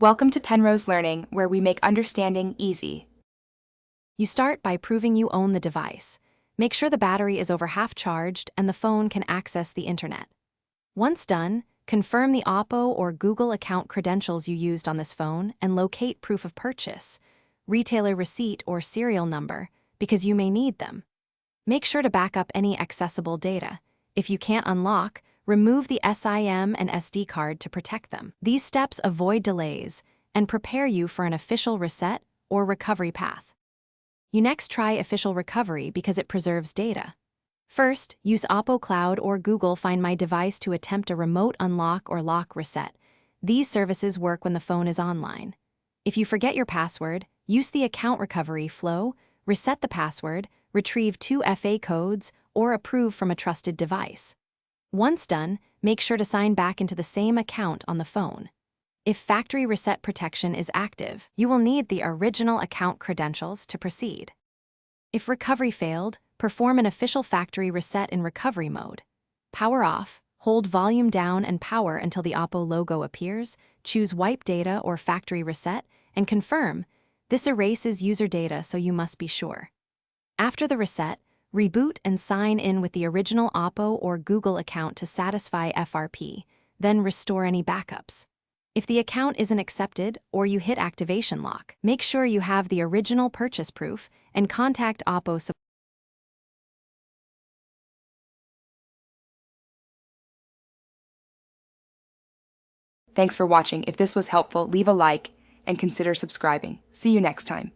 Welcome to Penrose Learning, where we make understanding easy. You start by proving you own the device. Make sure the battery is over half charged and the phone can access the internet. Once done, confirm the Oppo or Google account credentials you used on this phone and locate proof of purchase, retailer receipt or serial number, because you may need them. Make sure to back up any accessible data. If you can't unlock, remove the SIM and SD card to protect them. These steps avoid delays and prepare you for an official reset or recovery path. You next try official recovery because it preserves data. First, use Oppo Cloud or Google Find My Device to attempt a remote unlock or lock reset. These services work when the phone is online. If you forget your password, use the account recovery flow, reset the password, retrieve 2 FA codes, or approve from a trusted device. Once done, make sure to sign back into the same account on the phone. If factory reset protection is active, you will need the original account credentials to proceed. If recovery failed, perform an official factory reset in recovery mode. Power off, hold volume down and power until the Oppo logo appears, choose Wipe Data or Factory Reset, and confirm. This erases user data, so you must be sure. After the reset, reboot and sign in with the original Oppo or Google account to satisfy FRP, then restore any backups. If the account isn't accepted or you hit activation lock, make sure you have the original purchase proof and contact Oppo support. Thanks for watching. If this was helpful, leave a like and consider subscribing. See you next time.